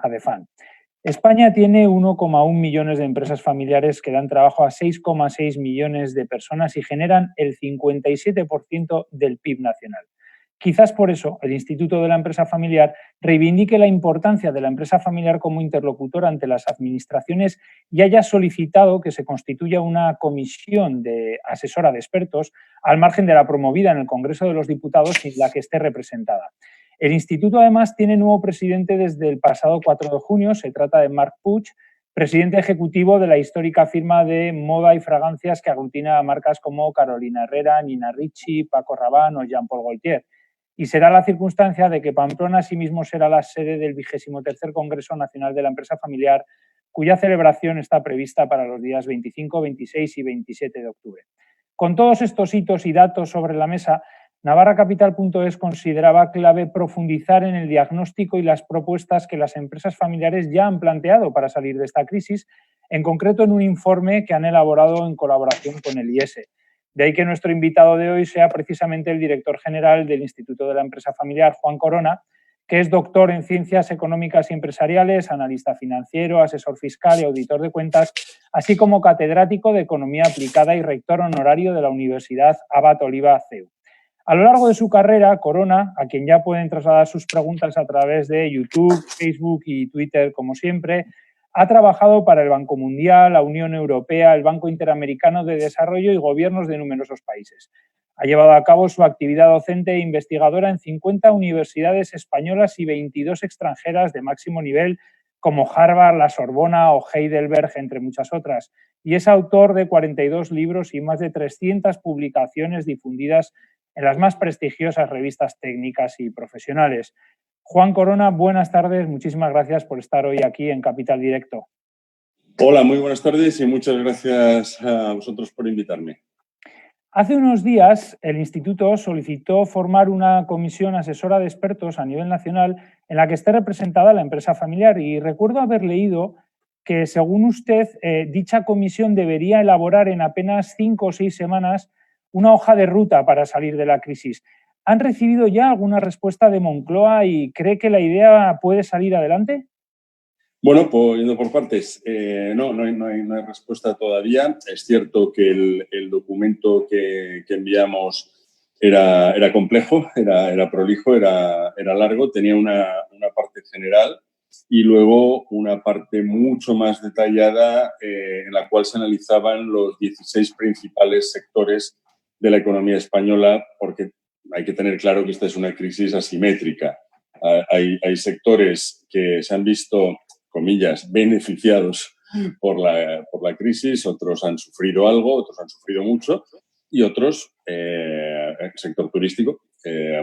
ADEFAN. España tiene 1,1 millones de empresas familiares que dan trabajo a 6,6 millones de personas y generan el 57% del PIB nacional. Quizás por eso el Instituto de la Empresa Familiar reivindique la importancia de la empresa familiar como interlocutor ante las administraciones y haya solicitado que se constituya una comisión asesora de expertos al margen de la promovida en el Congreso de los Diputados sin la que esté representada. El Instituto, además, tiene nuevo presidente desde el pasado 4 de junio. Se trata de Marc Puig, presidente ejecutivo de la histórica firma de moda y fragancias que aglutina a marcas como Carolina Herrera, Nina Ricci, Paco Rabanne o Jean-Paul Gaultier. Y será la circunstancia de que Pamplona asimismo será la sede del 23º Congreso Nacional de la Empresa Familiar, cuya celebración está prevista para los días 25, 26 y 27 de octubre. Con todos estos hitos y datos sobre la mesa, navarracapital.es consideraba clave profundizar en el diagnóstico y las propuestas que las empresas familiares ya han planteado para salir de esta crisis, en concreto en un informe que han elaborado en colaboración con el IES. De ahí que nuestro invitado de hoy sea precisamente el director general del Instituto de la Empresa Familiar, Juan Corona, que es doctor en Ciencias Económicas y Empresariales, analista financiero, asesor fiscal y auditor de cuentas, así como catedrático de Economía Aplicada y rector honorario de la Universidad Abad Oliba CEU. A lo largo de su carrera, Corona, a quien ya pueden trasladar sus preguntas a través de YouTube, Facebook y Twitter, como siempre, ha trabajado para el Banco Mundial, la Unión Europea, el Banco Interamericano de Desarrollo y gobiernos de numerosos países. Ha llevado a cabo su actividad docente e investigadora en 50 universidades españolas y 22 extranjeras de máximo nivel, como Harvard, la Sorbona o Heidelberg, entre muchas otras. Y es autor de 42 libros y más de 300 publicaciones difundidas en las más prestigiosas revistas técnicas y profesionales. Juan Corona, buenas tardes. Muchísimas gracias por estar hoy aquí en Capital Directo. Hola, muy buenas tardes y muchas gracias a vosotros por invitarme. Hace unos días, el Instituto solicitó formar una comisión asesora de expertos a nivel nacional en la que esté representada la empresa familiar y recuerdo haber leído que, según usted, dicha comisión debería elaborar en apenas 5 o 6 semanas una hoja de ruta para salir de la crisis. ¿Han recibido ya alguna respuesta de Moncloa y cree que la idea puede salir adelante? Bueno, pues yendo por partes. No hay respuesta todavía. Es cierto que el documento que enviamos era complejo, era prolijo, era largo, tenía una parte general y luego una parte mucho más detallada en la cual se analizaban los 16 principales sectores de la economía española, porque hay que tener claro que esta es una crisis asimétrica. Hay sectores que se han visto, comillas, beneficiados por la crisis, otros han sufrido algo, otros han sufrido mucho y otros, el sector turístico,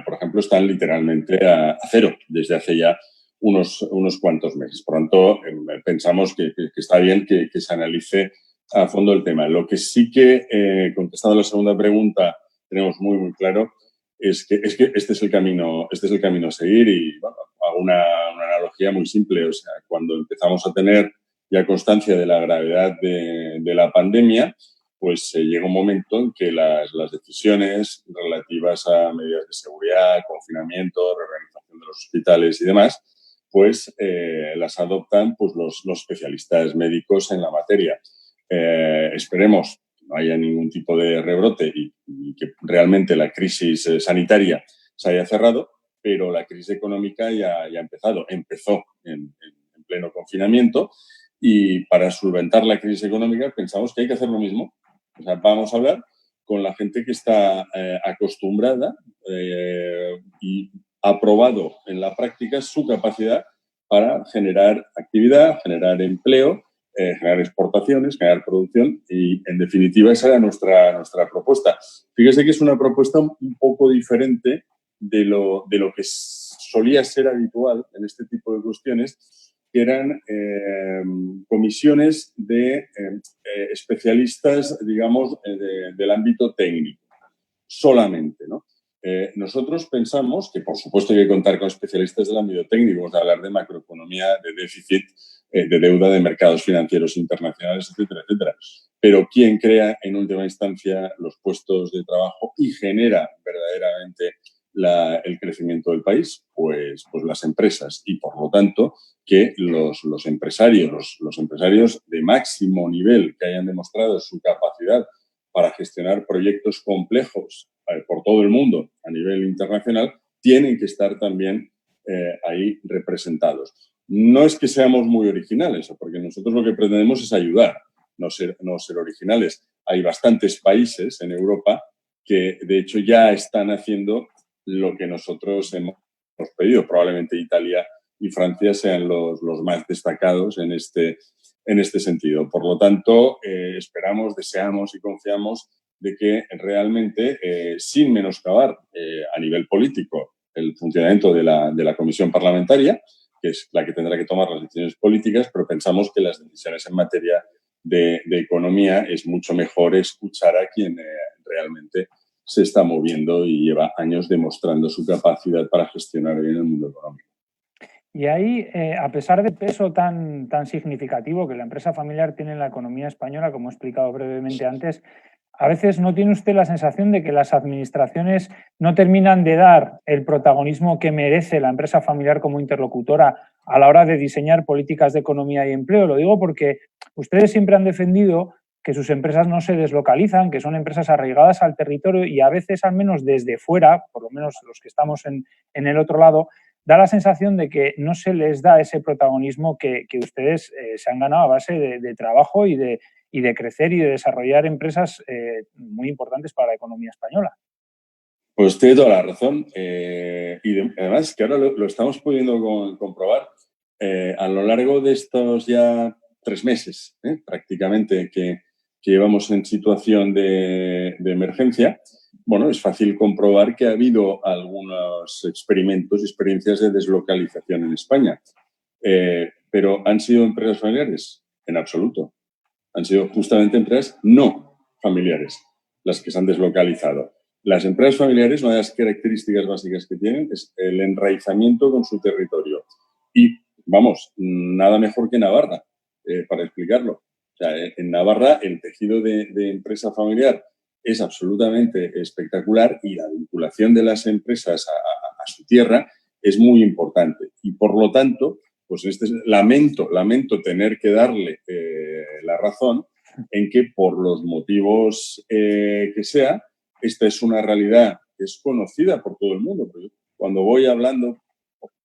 por ejemplo, están literalmente a cero desde hace ya unos cuantos meses. Por lo tanto, pensamos que está bien que se analice a fondo el tema. Lo que sí que, contestando a la segunda pregunta, tenemos muy claro es que este es el camino a seguir y bueno, hago una analogía muy simple. O sea, cuando empezamos a tener ya constancia de la gravedad de la pandemia, pues llega un momento en que las decisiones relativas a medidas de seguridad, confinamiento, reorganización de los hospitales y demás, pues las adoptan pues, los especialistas médicos en la materia. Esperemos que no haya ningún tipo de rebrote y que realmente la crisis sanitaria se haya cerrado, pero la crisis económica ya ha empezado. Empezó en pleno confinamiento y para solventar la crisis económica pensamos que hay que hacer lo mismo. O sea, vamos a hablar con la gente que está acostumbrada y ha probado en la práctica su capacidad para generar actividad, generar empleo, generar exportaciones, generar producción y, en definitiva, esa era nuestra propuesta. Fíjese que es una propuesta un poco diferente de lo que solía ser habitual en este tipo de cuestiones, que eran comisiones de especialistas, digamos, del ámbito técnico, solamente, ¿no? Nosotros pensamos que, por supuesto, hay que contar con especialistas del ámbito técnico. Vamos a hablar de macroeconomía, de déficit, de deuda, de mercados financieros internacionales, etcétera, etcétera. Pero quien crea, en última instancia, los puestos de trabajo y genera verdaderamente el crecimiento del país? Pues las empresas y, por lo tanto, que los empresarios de máximo nivel que hayan demostrado su capacidad para gestionar proyectos complejos por todo el mundo a nivel internacional tienen que estar también ahí representados. No es que seamos muy originales, porque nosotros lo que pretendemos es ayudar, no ser originales. Hay bastantes países en Europa que, de hecho, ya están haciendo lo que nosotros hemos pedido. Probablemente Italia y Francia sean los más destacados en este sentido. Por lo tanto, esperamos, deseamos y confiamos de que realmente, sin menoscabar a nivel político el funcionamiento de la comisión parlamentaria, que es la que tendrá que tomar las decisiones políticas, pero pensamos que las decisiones en materia de economía es mucho mejor escuchar a quien realmente se está moviendo y lleva años demostrando su capacidad para gestionar bien el mundo económico. Y ahí, a pesar del peso tan significativo que la empresa familiar tiene en la economía española, como he explicado brevemente antes, a veces no tiene usted la sensación de que las administraciones no terminan de dar el protagonismo que merece la empresa familiar como interlocutora a la hora de diseñar políticas de economía y empleo. Lo digo porque ustedes siempre han defendido que sus empresas no se deslocalizan, que son empresas arraigadas al territorio y a veces, al menos desde fuera, por lo menos los que estamos en el otro lado, da la sensación de que no se les da ese protagonismo que ustedes se han ganado a base de trabajo y de crecer y de desarrollar empresas muy importantes para la economía española. Pues tiene toda la razón. Además, que ahora lo estamos pudiendo comprobar a lo largo de estos ya 3 meses, prácticamente, que llevamos en situación de emergencia. Bueno, es fácil comprobar que ha habido algunos experiencias de deslocalización en España. Pero ¿han sido empresas familiares? En absoluto. Han sido justamente empresas no familiares las que se han deslocalizado. Las empresas familiares, una de las características básicas que tienen es el enraizamiento con su territorio. Y, vamos, nada mejor que Navarra, para explicarlo. O sea, en Navarra el tejido de empresa familiar es absolutamente espectacular y la vinculación de las empresas a su tierra es muy importante. Y, por lo tanto, pues lamento tener que darle la razón en que, por los motivos que sea, esta es una realidad que es conocida por todo el mundo. Cuando voy hablando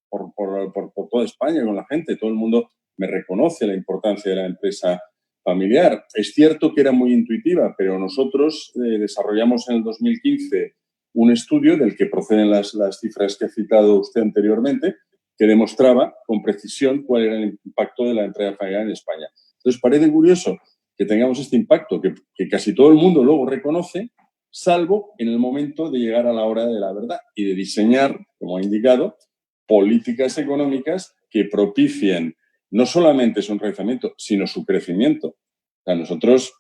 por toda España con la gente, todo el mundo me reconoce la importancia de la empresa familiar. Es cierto que era muy intuitiva, pero nosotros desarrollamos en el 2015 un estudio del que proceden las cifras que ha citado usted anteriormente, que demostraba con precisión cuál era el impacto de la empresa familiar en España. Entonces, parece curioso que tengamos este impacto que casi todo el mundo luego reconoce, salvo en el momento de llegar a la hora de la verdad y de diseñar, como ha indicado, políticas económicas que propicien no solamente su enraizamiento, sino su crecimiento. O sea, nosotros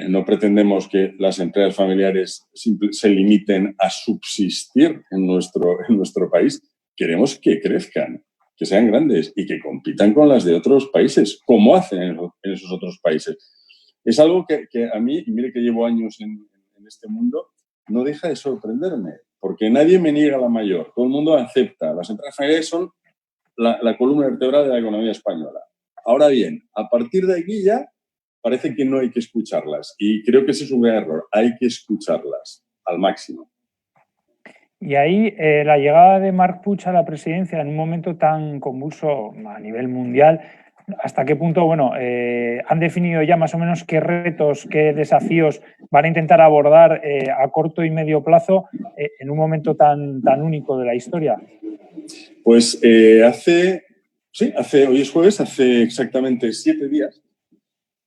no pretendemos que las empresas familiares se limiten a subsistir en nuestro país. Queremos que crezcan, que sean grandes y que compitan con las de otros países, como hacen en esos otros países. Es algo que a mí, y mire que llevo años en este mundo, no deja de sorprenderme, porque nadie me niega la mayor. Todo el mundo acepta. Las empresas familiares son la columna vertebral de la economía española. Ahora bien, a partir de aquí ya parece que no hay que escucharlas. Y creo que ese es un gran error. Hay que escucharlas al máximo. Y ahí la llegada de Marc Puig a la presidencia en un momento tan convulso a nivel mundial, ¿hasta qué punto han definido ya más o menos qué retos, qué desafíos van a intentar abordar a corto y medio plazo en un momento tan único de la historia? Pues hoy es jueves, hace exactamente 7 días,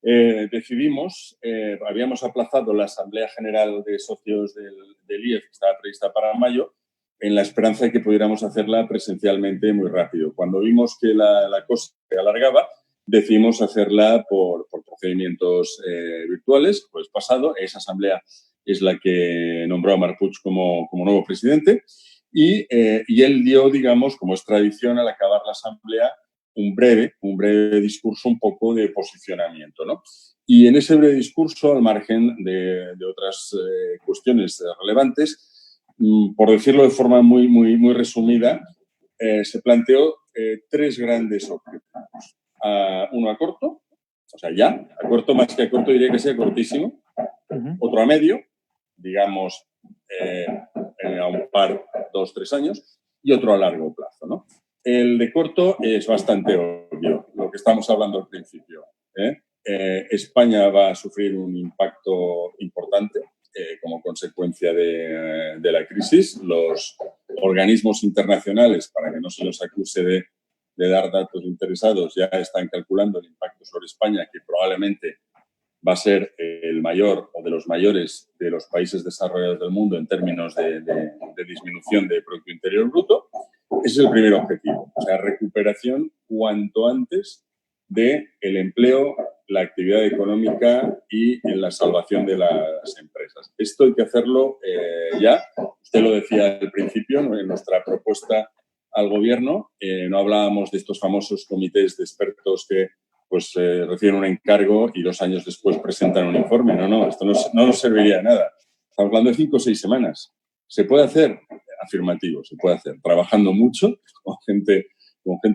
decidimos, habíamos aplazado la Asamblea General de Socios del IEF, que estaba prevista para mayo, en la esperanza de que pudiéramos hacerla presencialmente muy rápido. Cuando vimos que la cosa se alargaba, decidimos hacerla por procedimientos virtuales. Pues pasado, esa asamblea es la que nombró a Marc Puig como nuevo presidente y él dio, digamos, como es tradición al acabar la asamblea, un breve discurso un poco de posicionamiento, ¿no? Y en ese breve discurso, al margen de otras cuestiones relevantes, por decirlo de forma muy resumida, se planteó 3 grandes objetivos. Uno a corto, o sea, ya, a corto, más que a corto diría que sea cortísimo. Otro a medio, digamos, a un par, 2, 3 años, y otro a largo plazo, ¿no? El de corto es bastante obvio, lo que estamos hablando al principio. España va a sufrir un impacto importante como consecuencia de la crisis. Los organismos internacionales, para que no se los acuse de dar datos interesados, ya están calculando el impacto sobre España, que probablemente va a ser el mayor o de los mayores de los países desarrollados del mundo en términos de disminución de Producto Interior Bruto. Ese es el primer objetivo, o sea, recuperación cuanto antes del empleo, la actividad económica y en la salvación de las empresas. Esto hay que hacerlo ya. Usted lo decía al principio, ¿no? En nuestra propuesta al Gobierno no hablábamos de estos famosos comités de expertos que reciben un encargo y 2 años después presentan un informe. No, esto no nos serviría de nada. Estamos hablando de 5 o 6 semanas. ¿Se puede hacer? Afirmativo, se puede hacer. Trabajando mucho con gente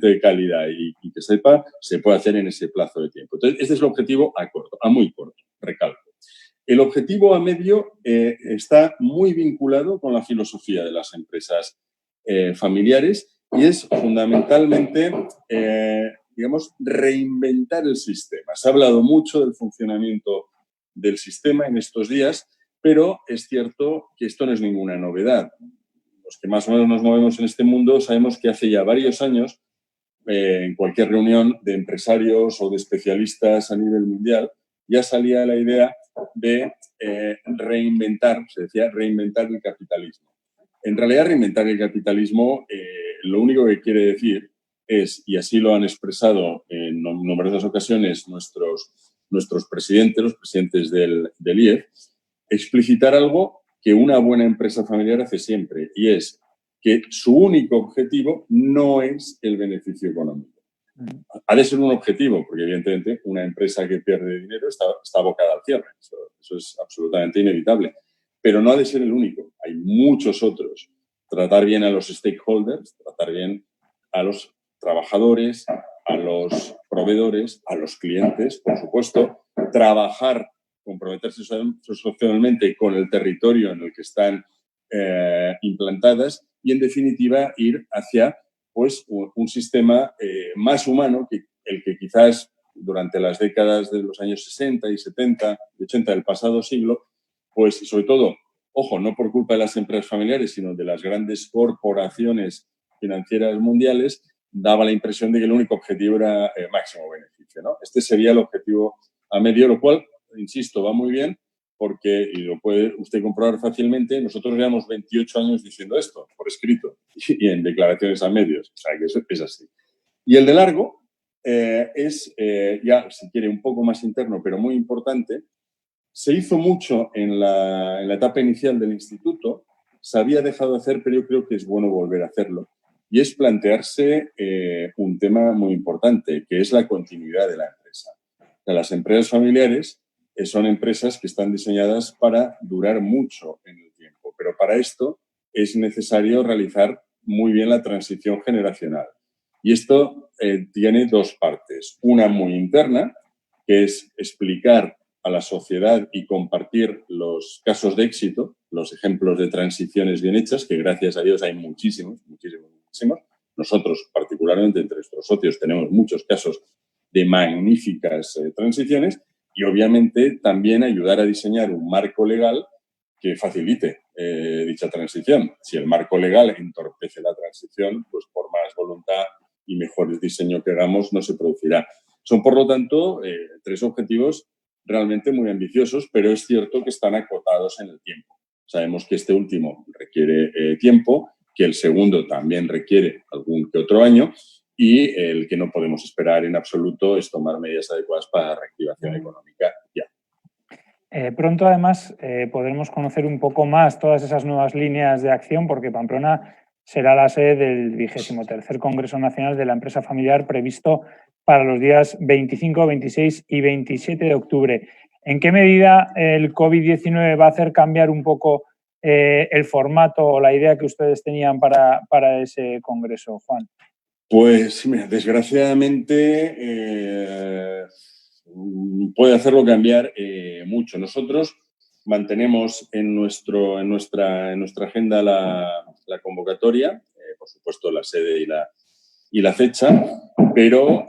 de calidad y que sepa, se puede hacer en ese plazo de tiempo. Entonces, este es el objetivo a muy corto, recalco. El objetivo a medio está muy vinculado con la filosofía de las empresas familiares y es fundamentalmente, digamos, reinventar el sistema. Se ha hablado mucho del funcionamiento del sistema en estos días, pero es cierto que esto no es ninguna novedad. Los que más o menos nos movemos en este mundo sabemos que hace ya varios años, en cualquier reunión de empresarios o de especialistas a nivel mundial, ya salía la idea de reinventar, se decía reinventar el capitalismo. En realidad, reinventar el capitalismo lo único que quiere decir es, y así lo han expresado en numerosas ocasiones nuestros presidentes, los presidentes del IEF, explicitar algo que una buena empresa familiar hace siempre, y es que su único objetivo no es el beneficio económico. Ha de ser un objetivo, porque evidentemente una empresa que pierde dinero está abocada al cierre. Eso es absolutamente inevitable. Pero no ha de ser el único. Hay muchos otros. Tratar bien a los stakeholders, tratar bien a los trabajadores, a los proveedores, a los clientes, por supuesto. Trabajar, comprometerse socialmente con el territorio en el que están implantadas y, en definitiva, ir hacia un sistema más humano que el que quizás durante las décadas de los años 60 y 70 y 80 del pasado siglo, pues sobre todo, ojo, no por culpa de las empresas familiares, sino de las grandes corporaciones financieras mundiales, daba la impresión de que el único objetivo era máximo beneficio, ¿no? Este sería el objetivo a medio, lo cual, insisto, va muy bien, porque, y lo puede usted comprobar fácilmente, nosotros llevamos 28 años diciendo esto, por escrito, y en declaraciones a medios. O sea, que eso es así. Y el de largo es, ya, si quiere, un poco más interno, pero muy importante. Se hizo mucho en la etapa inicial del instituto, se había dejado de hacer, pero yo creo que es bueno volver a hacerlo. Y es plantearse un tema muy importante, que es la continuidad de la empresa. O sea, las empresas familiares son empresas que están diseñadas para durar mucho en el tiempo, pero para esto es necesario realizar muy bien la transición generacional. Y esto tiene 2 partes. Una muy interna, que es explicar a la sociedad y compartir los casos de éxito, los ejemplos de transiciones bien hechas, que gracias a Dios hay muchísimos. Nosotros, particularmente entre nuestros socios, tenemos muchos casos de magníficas transiciones y, obviamente, también ayudar a diseñar un marco legal que facilite dicha transición. Si el marco legal entorpece la transición, pues por más voluntad y mejor diseño que hagamos, no se producirá. Son, por lo tanto, 3 objetivos realmente muy ambiciosos, pero es cierto que están acotados en el tiempo. Sabemos que este último requiere tiempo, que el segundo también requiere algún que otro año y el que no podemos esperar en absoluto es tomar medidas adecuadas para la reactivación económica ya. Pronto, además, podremos conocer un poco más todas esas nuevas líneas de acción, porque Pamplona será la sede del 23º Congreso Nacional de la Empresa Familiar previsto para los días 25, 26 y 27 de octubre. ¿En qué medida el COVID-19 va a hacer cambiar un poco el formato o la idea que ustedes tenían para ese congreso, Juan? Pues, mira, desgraciadamente puede hacerlo cambiar mucho. Nosotros mantenemos en nuestra agenda la convocatoria, por supuesto la sede y la fecha, pero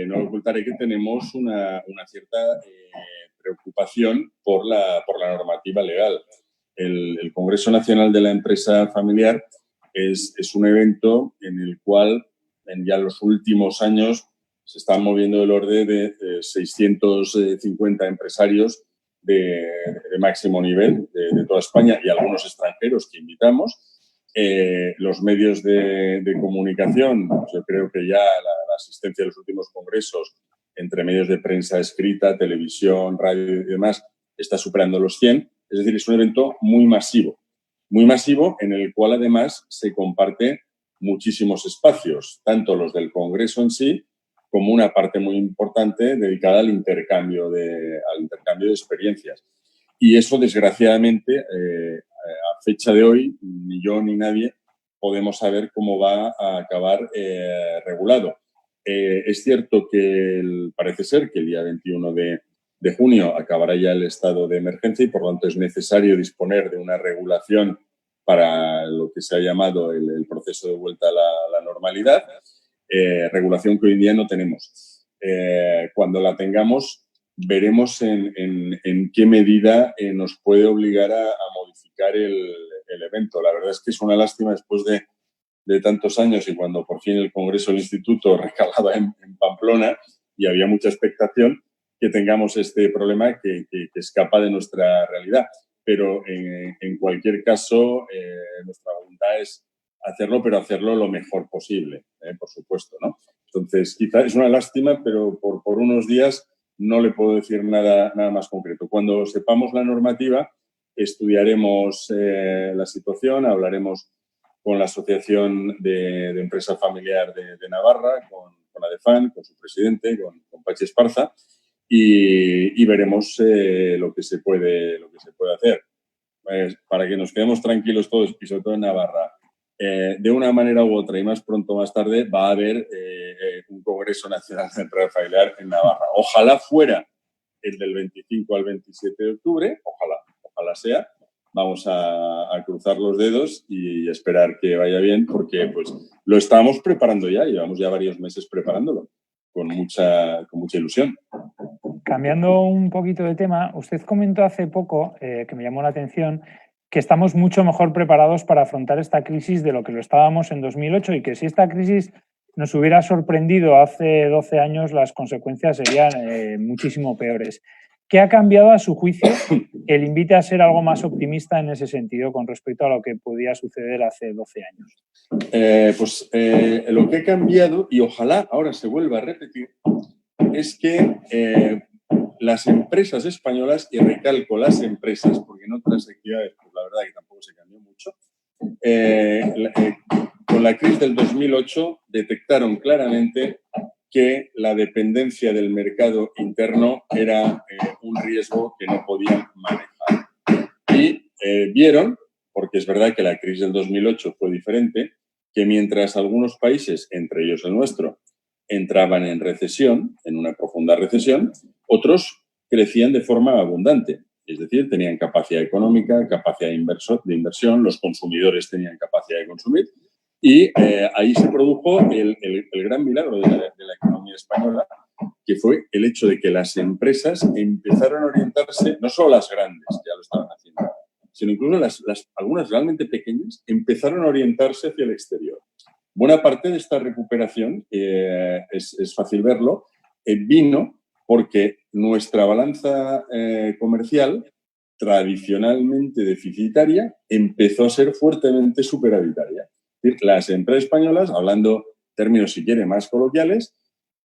no ocultaré que tenemos una cierta preocupación por la normativa legal. El Congreso Nacional de la Empresa Familiar es un evento en el cual en ya los últimos años se están moviendo el orden de 650 empresarios de máximo nivel de toda España y algunos extranjeros que invitamos. Los medios de comunicación, yo creo que ya la asistencia a los últimos congresos entre medios de prensa escrita, televisión, radio y demás está superando los 100. Es decir, es un evento muy masivo en el cual además se comparte muchísimos espacios, tanto los del Congreso en sí como una parte muy importante dedicada al intercambio de experiencias. Y eso, desgraciadamente, a fecha de hoy, ni yo ni nadie podemos saber cómo va a acabar regulado. Es cierto que parece ser que el día 21 de junio acabará ya el estado de emergencia y, por lo tanto, es necesario disponer de una regulación para lo que se ha llamado el proceso de vuelta a la normalidad, regulación que hoy en día no tenemos. Cuando la tengamos, veremos en qué medida nos puede obligar a modificar el evento. La verdad es que es una lástima después de tantos años y cuando por fin el Congreso del Instituto recalaba en Pamplona y había mucha expectación, que tengamos este problema que escapa de nuestra realidad. Pero en cualquier caso, nuestra voluntad es hacerlo, pero hacerlo lo mejor posible, por supuesto, ¿no? Entonces, quizás es una lástima, pero por unos días no le puedo decir nada más concreto. Cuando sepamos la normativa, estudiaremos la situación, hablaremos con la Asociación de Empresa Familiar de Navarra, con ADEFAN, con su presidente, con Pachi Esparza, y veremos lo que se puede hacer. Para que nos quedemos tranquilos todos, y sobre todo en Navarra, de una manera u otra y más pronto o más tarde va a haber un Congreso Nacional de Empresa Familiar en Navarra. Ojalá fuera el del 25 al 27 de octubre, ojalá sea. Vamos a cruzar los dedos y esperar que vaya bien, porque pues lo estamos preparando ya, llevamos ya varios meses preparándolo con mucha ilusión. Cambiando un poquito de tema, usted comentó hace poco, que me llamó la atención, que estamos mucho mejor preparados para afrontar esta crisis de lo que lo estábamos en 2008 y que si esta crisis nos hubiera sorprendido hace 12 años, las consecuencias serían muchísimo peores. ¿Qué ha cambiado a su juicio que le invite a ser algo más optimista en ese sentido con respecto a lo que podía suceder hace 12 años? Lo que ha cambiado, y ojalá ahora se vuelva a repetir, es que las empresas españolas, y recalco las empresas, porque en otras actividades, pues la verdad que tampoco se cambió mucho, con la crisis del 2008 detectaron claramente que la dependencia del mercado interno era un riesgo que no podían manejar. Y vieron, porque es verdad que la crisis del 2008 fue diferente, que mientras algunos países, entre ellos el nuestro, entraban en recesión, en una profunda recesión, otros crecían de forma abundante. Es decir, tenían capacidad económica, capacidad de inversión, los consumidores tenían capacidad de consumir y ahí se produjo el gran milagro de la economía española, que fue el hecho de que las empresas empezaron a orientarse, no solo las grandes, ya lo estaban haciendo, sino incluso algunas realmente pequeñas, empezaron a orientarse hacia el exterior. Buena parte de esta recuperación, es fácil verlo, vino porque nuestra balanza comercial, tradicionalmente deficitaria, empezó a ser fuertemente superavitaria. Es decir, las empresas españolas, hablando términos si quiere más coloquiales,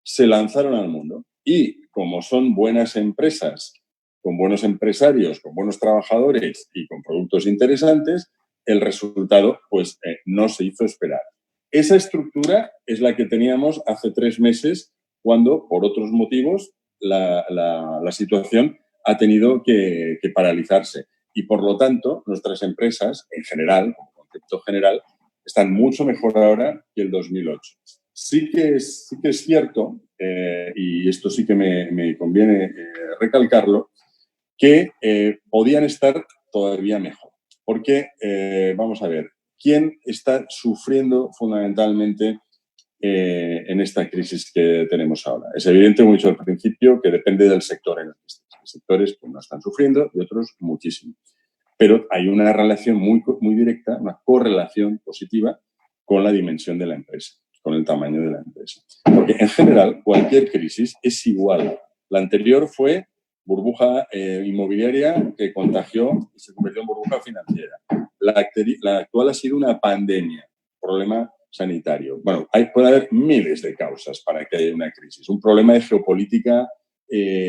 se lanzaron al mundo. Y como son buenas empresas, con buenos empresarios, con buenos trabajadores y con productos interesantes, el resultado pues no se hizo esperar. Esa estructura es la que teníamos hace 3 meses cuando, por otros motivos, la situación ha tenido que paralizarse. y, por lo tanto, nuestras empresas, en general, como concepto general, están mucho mejor ahora que el 2008. Sí que es cierto, y esto sí que me conviene recalcarlo, que podían estar todavía mejor. Porque, vamos a ver, ¿quién está sufriendo fundamentalmente en esta crisis que tenemos ahora? Es evidente, como he dicho al principio, que depende del sector en el que estés. Hay sectores que no están sufriendo y otros muchísimo. Pero hay una relación muy directa, una correlación positiva con la dimensión de la empresa, con el tamaño de la empresa. Porque, en general, cualquier crisis es igual. La anterior fue burbuja inmobiliaria que contagió y se convirtió en burbuja financiera. La actual ha sido una pandemia, problema sanitario. Bueno, puede haber miles de causas para que haya una crisis. Un problema de geopolítica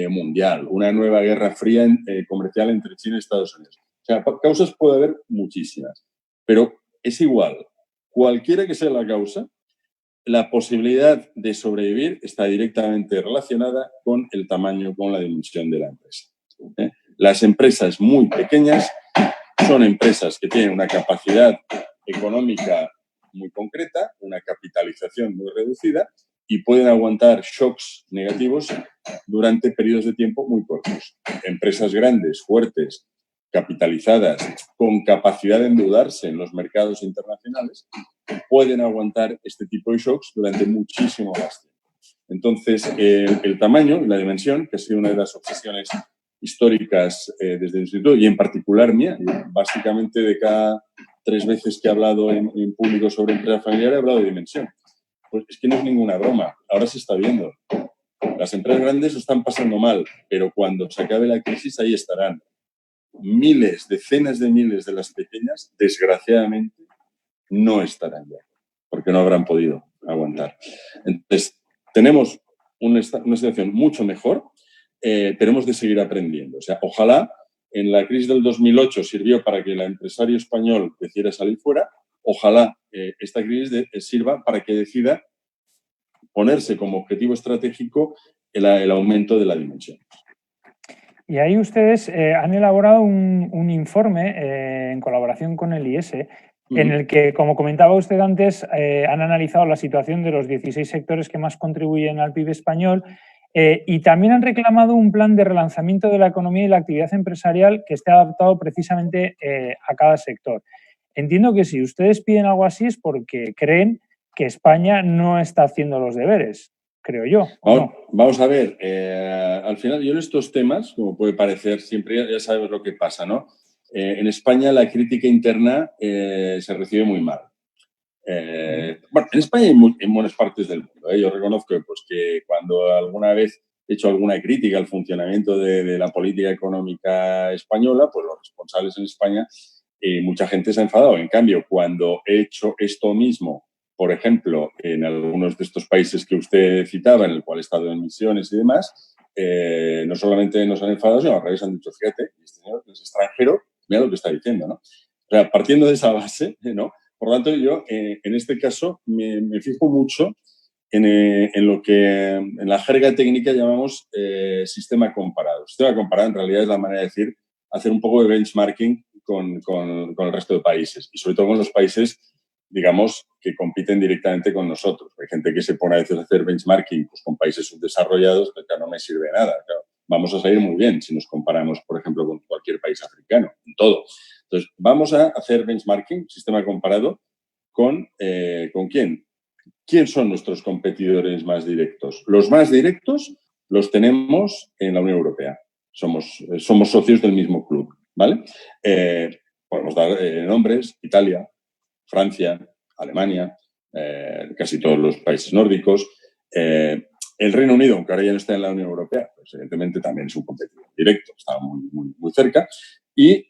mundial, una nueva guerra fría comercial entre China y Estados Unidos. O sea, causas puede haber muchísimas, pero es igual. Cualquiera que sea la causa, la posibilidad de sobrevivir está directamente relacionada con el tamaño, con la dimensión de la empresa. Las empresas muy pequeñas son empresas que tienen una capacidad económica muy concreta, una capitalización muy reducida y pueden aguantar shocks negativos durante periodos de tiempo muy cortos. Empresas grandes, fuertes, capitalizadas, con capacidad de endeudarse en los mercados internacionales, pueden aguantar este tipo de shocks durante muchísimo más tiempo. Entonces, el tamaño y la dimensión, que ha sido una de las obsesiones históricas desde el instituto, y en particular mía, básicamente de cada 3 veces que he hablado en público sobre empresa familiar, he hablado de dimensión. Pues es que no es ninguna broma, ahora se está viendo. Las empresas grandes lo están pasando mal, pero cuando se acabe la crisis, ahí estarán. Miles, decenas de miles de las pequeñas, desgraciadamente, no estarán ya, porque no habrán podido aguantar. Entonces, tenemos una situación mucho mejor, pero hemos de seguir aprendiendo. O sea, ojalá en la crisis del 2008 sirvió para que el empresario español decidiera salir fuera, ojalá esta crisis sirva para que decida ponerse como objetivo estratégico el aumento de la dimensión. Y ahí ustedes han elaborado un informe en colaboración con el IES, en el que, como comentaba usted antes, han analizado la situación de los 16 sectores que más contribuyen al PIB español y también han reclamado un plan de relanzamiento de la economía y la actividad empresarial que esté adaptado precisamente a cada sector. Entiendo que si ustedes piden algo así es porque creen que España no está haciendo los deberes, creo yo. Vamos a ver, al final yo en estos temas, como puede parecer, siempre ya sabes lo que pasa, ¿no? En España la crítica interna se recibe muy mal. Bueno, en España y en buenas partes del mundo. Yo reconozco pues, que cuando alguna vez he hecho alguna crítica al funcionamiento de la política económica española, pues los responsables en España, mucha gente se ha enfadado. En cambio, cuando he hecho esto mismo, por ejemplo, en algunos de estos países que usted citaba, en el cual he estado en misiones y demás, no solamente nos han enfadado, sino al revés han dicho, fíjate, este señor es extranjero, mira lo que está diciendo, ¿no? O sea, partiendo de esa base, ¿no? Por lo tanto, yo en este caso me fijo mucho en lo que en la jerga técnica llamamos sistema comparado. Sistema comparado en realidad es la manera de decir, hacer un poco de benchmarking con el resto de países y sobre todo con los países, digamos, que compiten directamente con nosotros. Hay gente que se pone a veces a hacer benchmarking pues, con países subdesarrollados, pero claro, no me sirve de nada. Claro, vamos a salir muy bien si nos comparamos, por ejemplo, con cualquier país africano, en todo. Entonces, vamos a hacer benchmarking, sistema comparado, ¿con quién? ¿Quién son nuestros competidores más directos? Los más directos los tenemos en la Unión Europea. Somos socios del mismo club, ¿vale? Podemos dar nombres, Italia, Francia, Alemania, casi todos los países nórdicos. El Reino Unido, aunque ahora ya no está en la Unión Europea, pues evidentemente también es un competidor directo, está muy cerca. Y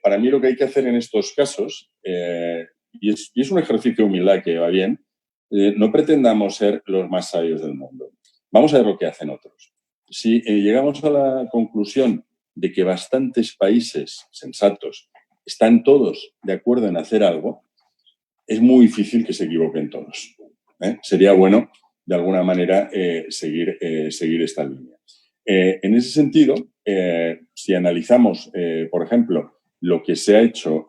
para mí lo que hay que hacer en estos casos, y es un ejercicio de humildad que va bien, no pretendamos ser los más sabios del mundo. Vamos a ver lo que hacen otros. Si llegamos a la conclusión de que bastantes países sensatos están todos de acuerdo en hacer algo, es muy difícil que se equivoquen todos. Sería bueno, de alguna manera, seguir esta línea. En ese sentido, si analizamos, por ejemplo, lo que se ha hecho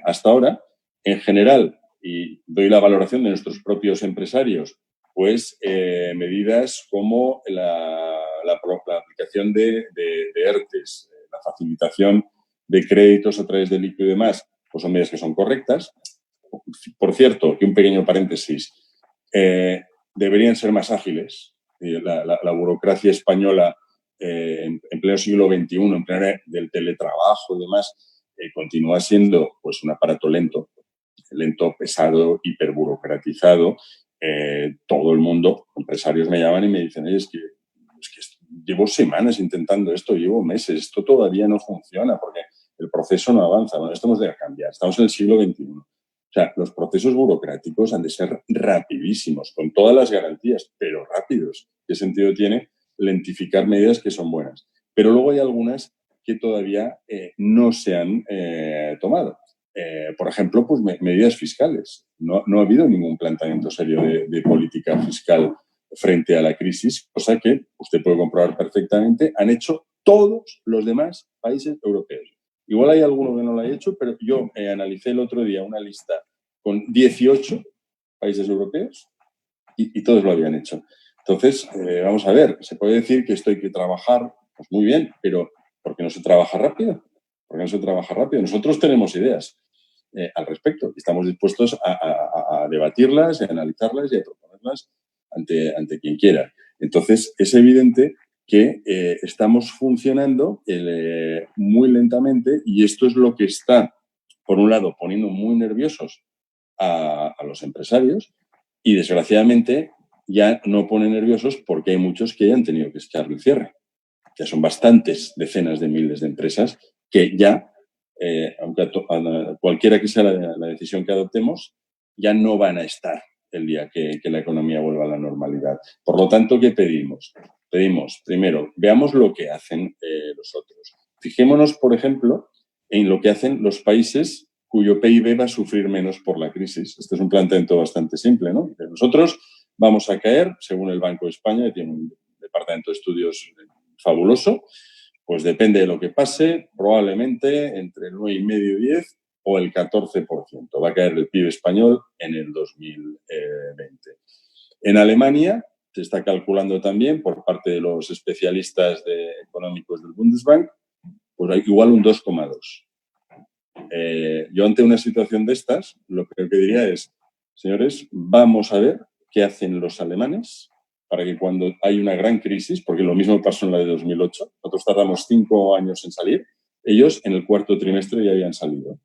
hasta ahora, en general, y doy la valoración de nuestros propios empresarios, pues medidas como la aplicación de ERTES, la facilitación de créditos a través del líquido y demás, pues son medidas que son correctas. Por cierto, que un pequeño paréntesis, deberían ser más ágiles. La burocracia española en pleno siglo XXI, en pleno del teletrabajo y demás, continúa siendo pues un aparato lento, pesado, hiperburocratizado. Todo el mundo, empresarios me llaman y me dicen, es que llevo semanas intentando esto, llevo meses, esto todavía no funciona porque el proceso no avanza. Bueno, esto hemos de cambiar, estamos en el siglo XXI. O sea, los procesos burocráticos han de ser rapidísimos, con todas las garantías, pero rápidos. ¿Qué sentido tiene lentificar medidas que son buenas? Pero luego hay algunas que todavía no se han tomado. Por ejemplo, pues medidas fiscales. No ha habido ningún planteamiento serio de política fiscal frente a la crisis, cosa que usted puede comprobar perfectamente, han hecho todos los demás países europeos. Igual hay alguno que no lo haya hecho, pero yo analicé el otro día una lista con 18 países europeos y todos lo habían hecho. Entonces, vamos a ver, se puede decir que esto hay que trabajar, pues muy bien, pero ¿por qué no se trabaja rápido? ¿Por qué no se trabaja rápido? Nosotros tenemos ideas al respecto y estamos dispuestos a debatirlas, a analizarlas y a proponerlas ante quien quiera. Entonces, es evidente que estamos funcionando muy lentamente y esto es lo que está, por un lado, poniendo muy nerviosos a los empresarios y, desgraciadamente, ya no pone nerviosos porque hay muchos que ya han tenido que echar el cierre. Ya son bastantes decenas de miles de empresas que ya, aunque cualquiera que sea la decisión que adoptemos, ya no van a estar el día que la economía vuelva a la normalidad. Por lo tanto, ¿qué pedimos? Pedimos, primero, veamos lo que hacen los otros. Fijémonos, por ejemplo, en lo que hacen los países cuyo PIB va a sufrir menos por la crisis. Este es un planteamiento bastante simple, ¿no? Nosotros vamos a caer, según el Banco de España, que tiene un departamento de estudios fabuloso, pues depende de lo que pase, probablemente entre el 9,5 y 10 o el 14%. Va a caer el PIB español en el 2020. En Alemania se está calculando también por parte de los especialistas económicos del Bundesbank, pues igual un 2,2. Yo ante una situación de estas, lo que diría es, señores, vamos a ver qué hacen los alemanes para que cuando hay una gran crisis, porque lo mismo pasó en la de 2008, nosotros tardamos 5 años en salir, ellos en el cuarto trimestre ya habían salido.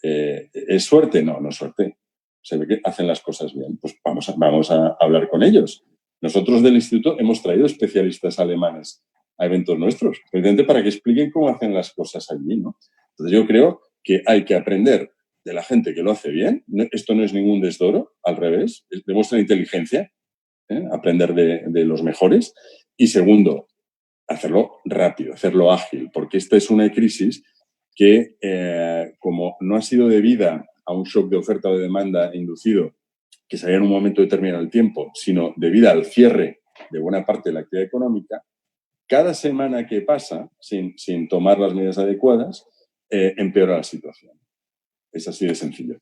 ¿Es suerte? No, no es suerte. Se ve que hacen las cosas bien. Pues vamos a hablar con ellos. Nosotros del instituto hemos traído especialistas alemanes a eventos nuestros, precisamente para que expliquen cómo hacen las cosas allí, ¿no? Entonces yo creo que hay que aprender de la gente que lo hace bien. Esto no es ningún desdoro, al revés, demuestra inteligencia, aprender de los mejores. Y segundo, hacerlo rápido, hacerlo ágil, porque esta es una crisis que, como no ha sido debida a un shock de oferta o de demanda inducido que se haya en un momento determinado del tiempo, sino debida al cierre de buena parte de la actividad económica, cada semana que pasa sin tomar las medidas adecuadas, empeora la situación. Es así de sencillo.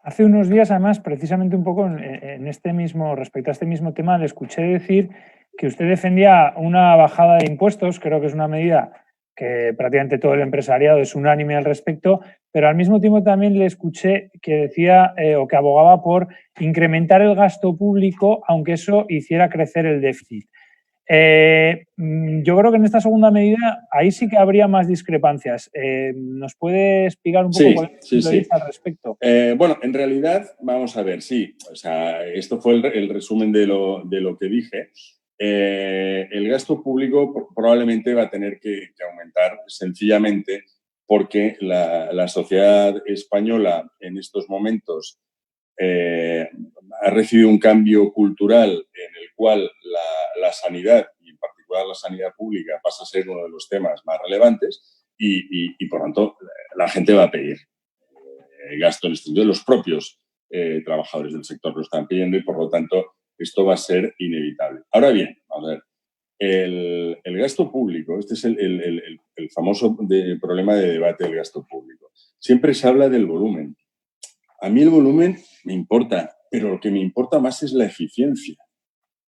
Hace unos días, además, precisamente un poco respecto a este mismo tema, le escuché decir que usted defendía una bajada de impuestos. Creo que es una medida que prácticamente todo el empresariado es unánime al respecto, pero al mismo tiempo también le escuché que decía o que abogaba por incrementar el gasto público, aunque eso hiciera crecer el déficit. Yo creo que en esta segunda medida ahí sí que habría más discrepancias. ¿Nos puede explicar un poco cuál es su punto de vista al respecto? Bueno, en realidad, vamos a ver, sí. O sea, esto fue el resumen de lo que dije. El gasto público probablemente va a tener que aumentar sencillamente porque la sociedad española en estos momentos ha recibido un cambio cultural en el cual la sanidad, y en particular la sanidad pública, pasa a ser uno de los temas más relevantes y por tanto, la gente va a pedir gasto en este sentido. Los propios trabajadores del sector lo están pidiendo y, por lo tanto, esto va a ser inevitable. Ahora bien, vamos a ver, el gasto público, este es el famoso problema de debate del gasto público. Siempre se habla del volumen. A mí el volumen me importa, pero lo que me importa más es la eficiencia.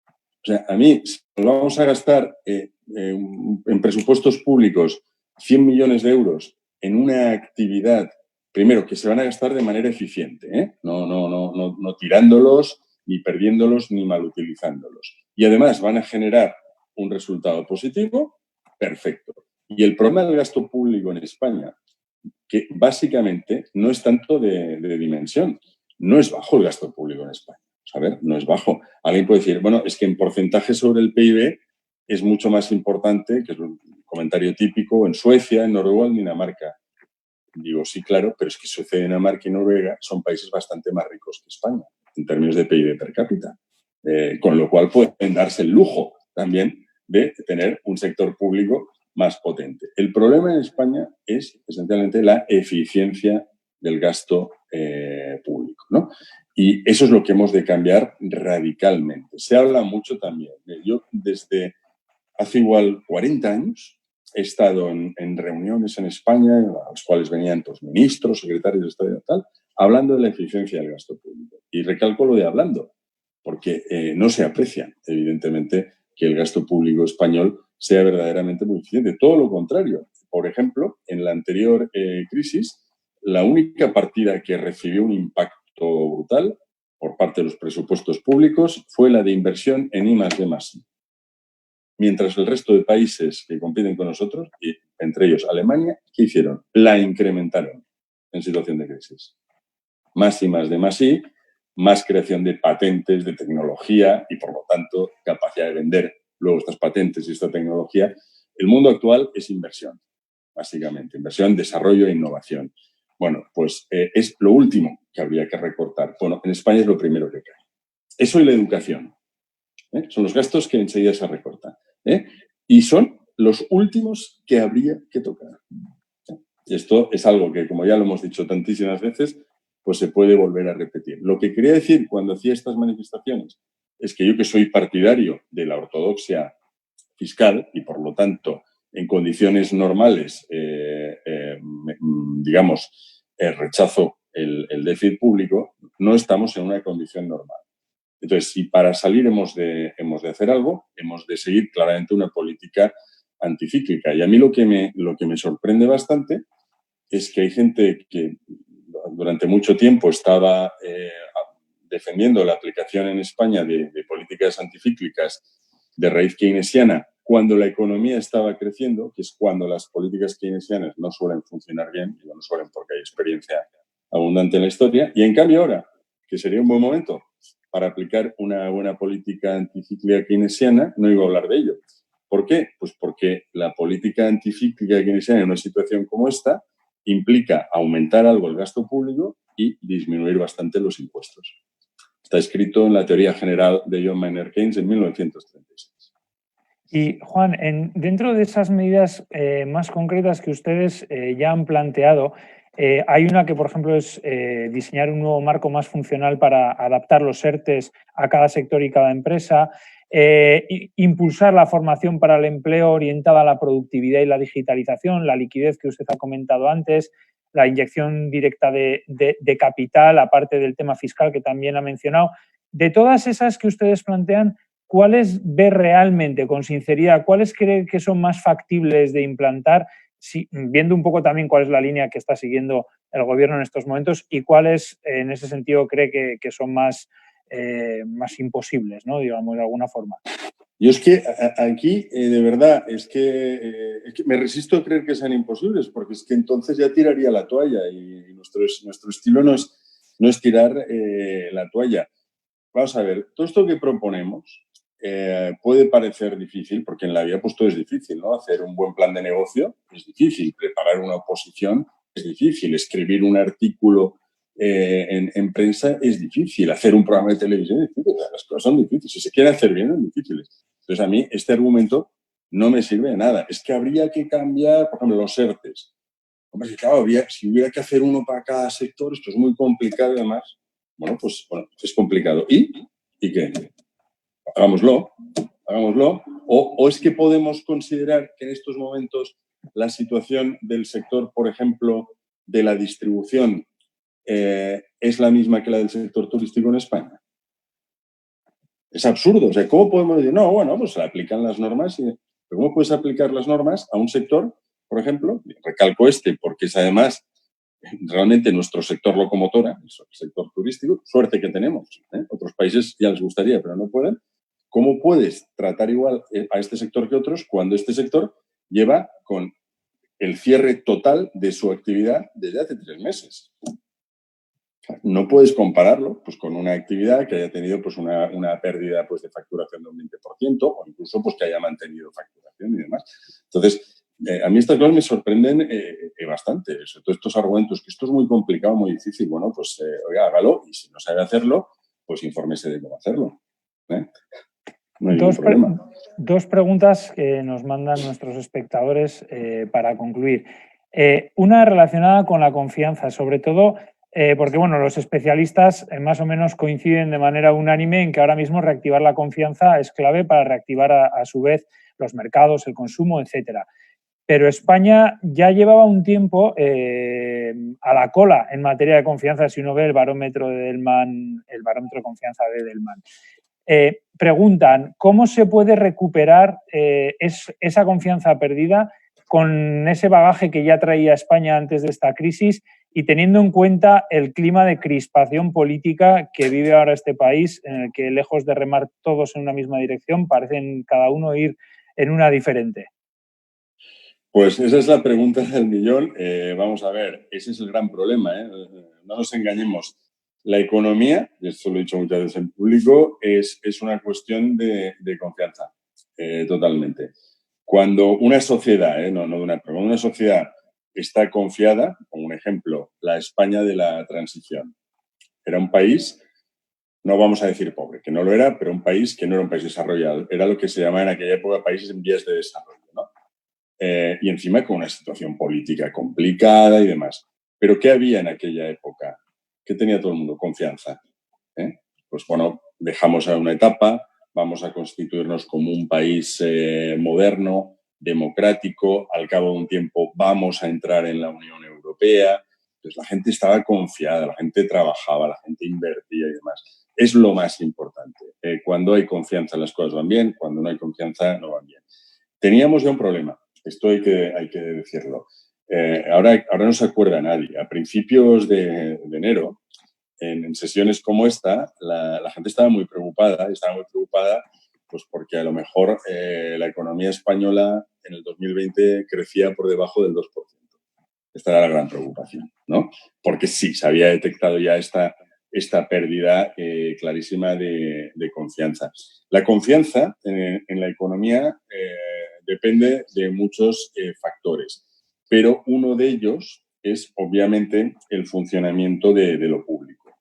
O sea, a mí, si nos vamos a gastar en presupuestos públicos 100 millones de euros en una actividad, primero, que se van a gastar de manera eficiente, no tirándolos, ni perdiéndolos, ni mal utilizándolos. Y además van a generar un resultado positivo, perfecto. Y el problema del gasto público en España, que básicamente no es tanto de dimensión, no es bajo el gasto público en España. A ver, no es bajo. Alguien puede decir, bueno, es que en porcentaje sobre el PIB es mucho más importante, que es un comentario típico, en Suecia, en Noruega, en Dinamarca. Digo, sí, claro, pero es que Suecia, Dinamarca y Noruega son países bastante más ricos que España en términos de PIB per cápita. Con lo cual pueden darse el lujo también de tener un sector público más potente. El problema en España es esencialmente la eficiencia del gasto público, ¿no? Y eso es lo que hemos de cambiar radicalmente. Se habla mucho también. Yo desde hace igual 40 años he estado en reuniones en España, a las cuales venían pues, ministros, secretarios de Estado y tal, hablando de la eficiencia del gasto público. Y recalco lo de hablando, porque no se aprecia, evidentemente, que el gasto público español sea verdaderamente muy eficiente. Todo lo contrario. Por ejemplo, en la anterior crisis, la única partida que recibió un impacto brutal por parte de los presupuestos públicos fue la de inversión en I+D+I. Mientras el resto de países que compiten con nosotros, y entre ellos Alemania, ¿qué hicieron? La incrementaron en situación de crisis. Más I+D+I, más creación de patentes, de tecnología y, por lo tanto, capacidad de vender luego estas patentes y esta tecnología. El mundo actual es inversión, básicamente. Inversión, desarrollo e innovación. Bueno, pues es lo último que habría que recortar. Bueno, en España es lo primero que cae. Eso y la educación. Son los gastos que enseguida se recortan. Y son los últimos que habría que tocar. Y esto es algo que, como ya lo hemos dicho tantísimas veces, pues se puede volver a repetir. Lo que quería decir cuando hacía estas manifestaciones es que yo, que soy partidario de la ortodoxia fiscal y, por lo tanto, en condiciones normales, rechazo el déficit público, no estamos en una condición normal. Entonces, si para salir hemos de hacer algo, hemos de seguir claramente una política anticíclica. Y a mí lo que me sorprende bastante es que hay gente que durante mucho tiempo estaba defendiendo la aplicación en España de políticas anticíclicas de raíz keynesiana cuando la economía estaba creciendo, que es cuando las políticas keynesianas no suelen funcionar bien, y no suelen porque hay experiencia abundante en la historia, y en cambio ahora, que sería un buen momento para aplicar una buena política anticíclica keynesiana, no iba a hablar de ello. ¿Por qué? Pues porque la política anticíclica keynesiana en una situación como esta implica aumentar algo el gasto público y disminuir bastante los impuestos. Está escrito en la teoría general de John Maynard Keynes en 1936. Y, Juan, dentro de esas medidas más concretas que ustedes ya han planteado, hay una que, por ejemplo, es diseñar un nuevo marco más funcional para adaptar los ERTEs a cada sector y cada empresa, impulsar la formación para el empleo orientada a la productividad y la digitalización, la liquidez que usted ha comentado antes, la inyección directa de capital, aparte del tema fiscal que también ha mencionado. De todas esas que ustedes plantean, ¿cuáles ve realmente, con sinceridad, cuáles cree que son más factibles de implantar, viendo un poco también cuál es la línea que está siguiendo el Gobierno en estos momentos y cuáles, en ese sentido, cree que son más imposibles, ¿no? Digamos, de alguna forma? Yo es que aquí, de verdad, es que me resisto a creer que sean imposibles, porque es que entonces ya tiraría la toalla y nuestro estilo no es tirar la toalla. Vamos a ver, todo esto que proponemos puede parecer difícil, porque en la vida pues todo es difícil, ¿no? Hacer un buen plan de negocio es difícil, preparar una oposición es difícil, escribir un artículo en prensa es difícil, hacer un programa de televisión es difícil, las cosas son difíciles, si se quiere hacer bien son difíciles. Entonces a mí este argumento no me sirve de nada. Es que habría que cambiar, por ejemplo, los ERTEs. Hombre, claro, si hubiera que hacer uno para cada sector, esto es muy complicado además. Bueno, pues es complicado. ¿Y qué? Hagámoslo. hagámoslo. O es que podemos considerar que en estos momentos la situación del sector, por ejemplo, de la distribución, es la misma que la del sector turístico en España. Es absurdo. O sea, ¿cómo podemos decir? No, bueno, pues se aplican las normas. ¿Pero cómo puedes aplicar las normas a un sector, por ejemplo? Recalco porque es además realmente nuestro sector locomotora, el sector turístico, suerte que tenemos. Otros países ya les gustaría, pero no pueden. ¿Cómo puedes tratar igual a este sector que otros cuando este sector lleva con el cierre total de su actividad desde hace 3 meses? No puedes compararlo pues, con una actividad que haya tenido pues, una pérdida pues, de facturación de un 20% o incluso pues, que haya mantenido facturación y demás. Entonces, a mí estas cosas me sorprenden bastante. Sobre todo estos argumentos, que esto es muy complicado, muy difícil. Bueno, pues oiga, hágalo y si no sabe hacerlo, pues infórmese de cómo hacerlo. No hay ningún problema. Dos preguntas que nos mandan nuestros espectadores para concluir. Una relacionada con la confianza, sobre todo porque bueno, los especialistas más o menos coinciden de manera unánime en que ahora mismo reactivar la confianza es clave para reactivar a su vez los mercados, el consumo, etcétera. Pero España ya llevaba un tiempo a la cola en materia de confianza, si uno ve el barómetro de Delman, el barómetro de confianza de Delman. Preguntan, ¿cómo se puede recuperar esa confianza perdida con ese bagaje que ya traía España antes de esta crisis y teniendo en cuenta el clima de crispación política que vive ahora este país, en el que lejos de remar todos en una misma dirección, parecen cada uno ir en una diferente? Pues esa es la pregunta del millón. Vamos a ver, ese es el gran problema. No nos engañemos. La economía, y esto lo he dicho muchas veces en público, es una cuestión de confianza, totalmente. Cuando una sociedad, cuando una sociedad está confiada, como un ejemplo, la España de la transición, era un país, no vamos a decir pobre, que no lo era, pero un país que no era un país desarrollado, era lo que se llamaba en aquella época países en vías de desarrollo, ¿no? Y encima con una situación política complicada y demás. ¿Pero qué había en aquella época? ¿Qué tenía todo el mundo? Confianza. Pues bueno, dejamos a una etapa, vamos a constituirnos como un país moderno, democrático, al cabo de un tiempo vamos a entrar en la Unión Europea. Entonces la gente estaba confiada, la gente trabajaba, la gente invertía y demás. Es lo más importante. Cuando hay confianza las cosas van bien, cuando no hay confianza no van bien. Teníamos ya un problema, esto hay que decirlo. Ahora no se acuerda nadie. A principios de enero, en sesiones como esta, la gente estaba muy preocupada pues porque a lo mejor la economía española en el 2020 crecía por debajo del 2%. Esta era la gran preocupación, ¿no? Porque sí, se había detectado ya esta pérdida clarísima de confianza. La confianza en la economía depende de muchos factores, pero uno de ellos es obviamente el funcionamiento de lo público,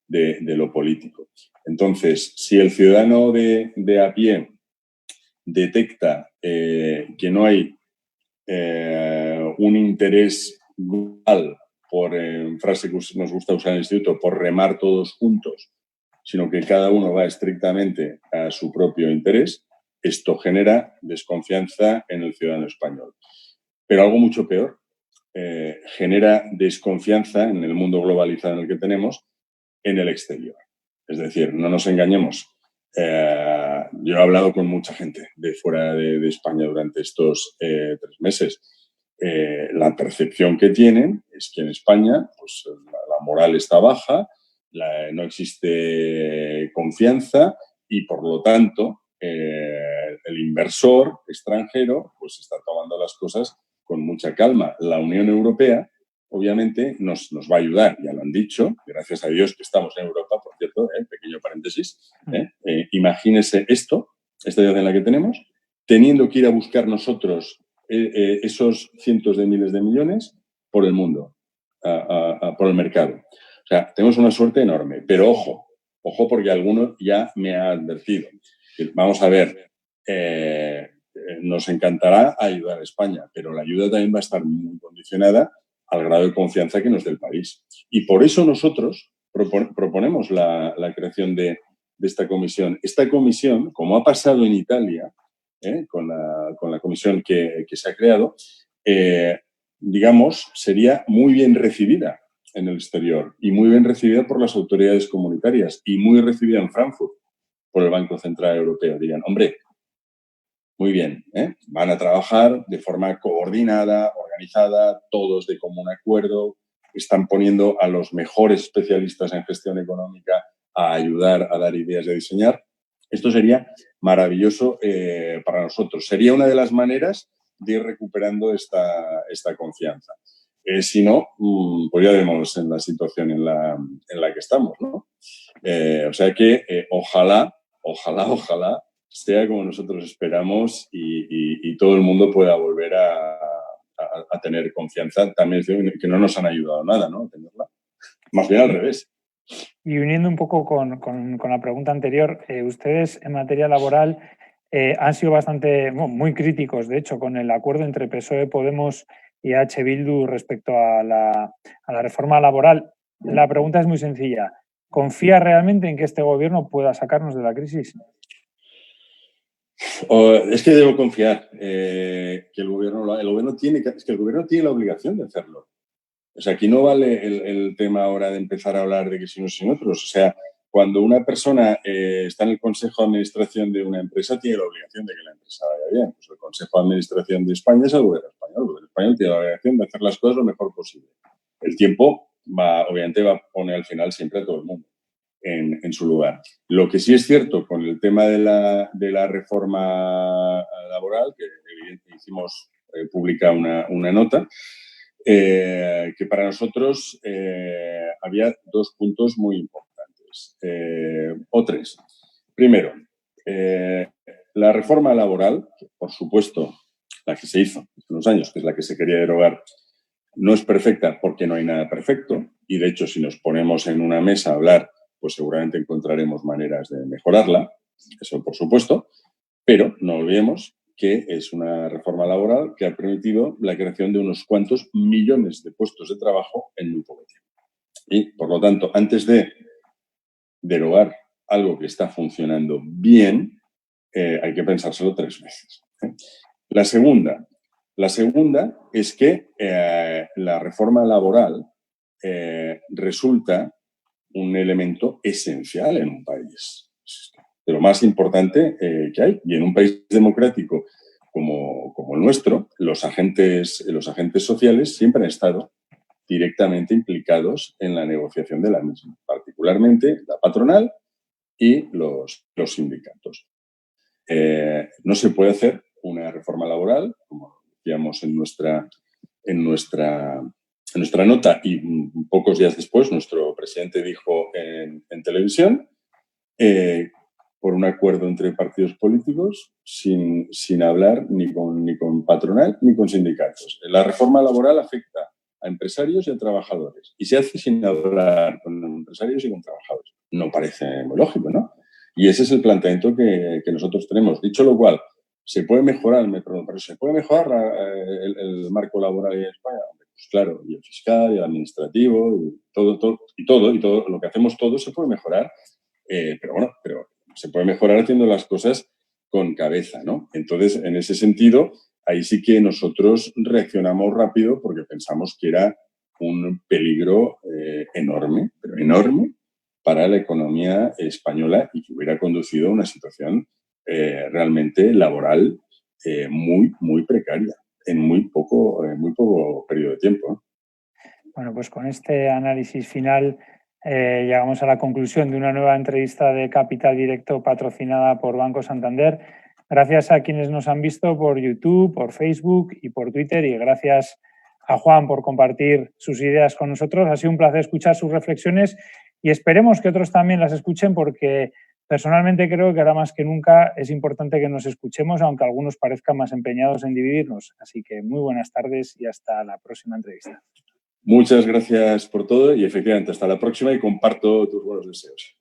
de lo político. Entonces, si el ciudadano de a pie detecta que no hay un interés global por, frase que nos gusta usar en el instituto, por remar todos juntos, sino que cada uno va estrictamente a su propio interés, esto genera desconfianza en el ciudadano español. Pero algo mucho peor, genera desconfianza en el mundo globalizado en el que tenemos, en el exterior. Es decir, no nos engañemos. Yo he hablado con mucha gente de fuera de España durante estos 3 meses. La percepción que tienen es que en España pues, la moral está baja, no existe confianza y, por lo tanto, el inversor extranjero pues, está tomando las cosas con mucha calma. La Unión Europea, obviamente, nos va a ayudar, ya lo han dicho, gracias a Dios que estamos en Europa, por cierto, pequeño paréntesis. Imagínese esta situación en la que tenemos, teniendo que ir a buscar nosotros esos cientos de miles de millones por el mundo, por el mercado. O sea, tenemos una suerte enorme, pero ojo porque alguno ya me ha advertido. Vamos a ver, nos encantará ayudar a España, pero la ayuda también va a estar muy condicionada al grado de confianza que nos dé el país. Y por eso nosotros proponemos la creación de de esta comisión. Esta comisión, como ha pasado en Italia, con la comisión que se ha creado, digamos, sería muy bien recibida en el exterior y muy bien recibida por las autoridades comunitarias y muy recibida en Frankfurt por el Banco Central Europeo. Dirían, hombre, muy bien, van a trabajar de forma coordinada, organizada, todos de común acuerdo, están poniendo a los mejores especialistas en gestión económica a ayudar a dar ideas de diseñar. Esto sería maravilloso para nosotros. Sería una de las maneras de ir recuperando esta confianza. Si no, pues ya vemos en la situación en la que estamos, ¿no? O sea que ojalá sea como nosotros esperamos y todo el mundo pueda volver a tener confianza. También que no nos han ayudado nada, ¿no? A tenerla. Más bien al revés. Y uniendo un poco con la pregunta anterior, ustedes en materia laboral han sido muy críticos, de hecho, con el acuerdo entre PSOE, Podemos y H. Bildu respecto a la reforma laboral. La pregunta es muy sencilla. ¿Confía realmente en que este gobierno pueda sacarnos de la crisis? Es que debo confiar que el gobierno tiene la obligación de hacerlo. O sea, aquí no vale el tema ahora de empezar a hablar de que si unos y otros. O sea, cuando una persona está en el Consejo de Administración de una empresa, tiene la obligación de que la empresa vaya bien. Pues el Consejo de Administración de España es el gobierno español. El gobierno español tiene la obligación de hacer las cosas lo mejor posible. El tiempo obviamente va a poner al final siempre a todo el mundo en su lugar. Lo que sí es cierto con el tema de la reforma laboral, que evidentemente hicimos pública una nota, que para nosotros había dos puntos muy importantes, o tres. Primero, la reforma laboral, que por supuesto la que se hizo hace unos años, que es la que se quería derogar, no es perfecta porque no hay nada perfecto y de hecho si nos ponemos en una mesa a hablar, pues seguramente encontraremos maneras de mejorarla, eso por supuesto, pero no olvidemos que es una reforma laboral que ha permitido la creación de unos cuantos millones de puestos de trabajo en muy poco tiempo. Y, por lo tanto, antes de derogar algo que está funcionando bien, hay que pensárselo 3 veces. La segunda es que la reforma laboral resulta un elemento esencial en un país. De lo más importante que hay. Y en un país democrático como el nuestro, los agentes sociales siempre han estado directamente implicados en la negociación de la misma, particularmente la patronal y los sindicatos. No se puede hacer una reforma laboral, como decíamos en nuestra nota, y pocos días después nuestro presidente dijo en televisión, por un acuerdo entre partidos políticos sin hablar ni con patronal ni con sindicatos. La reforma laboral afecta a empresarios y a trabajadores y se hace sin hablar con empresarios y con trabajadores. No parece muy lógico, ¿no? Y ese es el planteamiento que nosotros tenemos. Dicho lo cual, ¿se puede mejorar pero se puede mejorar el marco laboral en España? Pues claro, y el fiscal, y el administrativo, y todo lo que hacemos todos se puede mejorar, pero se puede mejorar haciendo las cosas con cabeza, ¿no? Entonces, en ese sentido, ahí sí que nosotros reaccionamos rápido porque pensamos que era un peligro enorme, pero enorme, para la economía española y que hubiera conducido a una situación realmente laboral muy, muy precaria en muy poco periodo de tiempo. Bueno, pues con este análisis final llegamos a la conclusión de una nueva entrevista de Capital Directo patrocinada por Banco Santander. Gracias a quienes nos han visto por YouTube, por Facebook y por Twitter, y gracias a Juan por compartir sus ideas con nosotros. Ha sido un placer escuchar sus reflexiones y esperemos que otros también las escuchen, porque personalmente creo que ahora más que nunca es importante que nos escuchemos, aunque algunos parezcan más empeñados en dividirnos. Así que muy buenas tardes y hasta la próxima entrevista. Muchas gracias por todo y efectivamente hasta la próxima y comparto tus buenos deseos.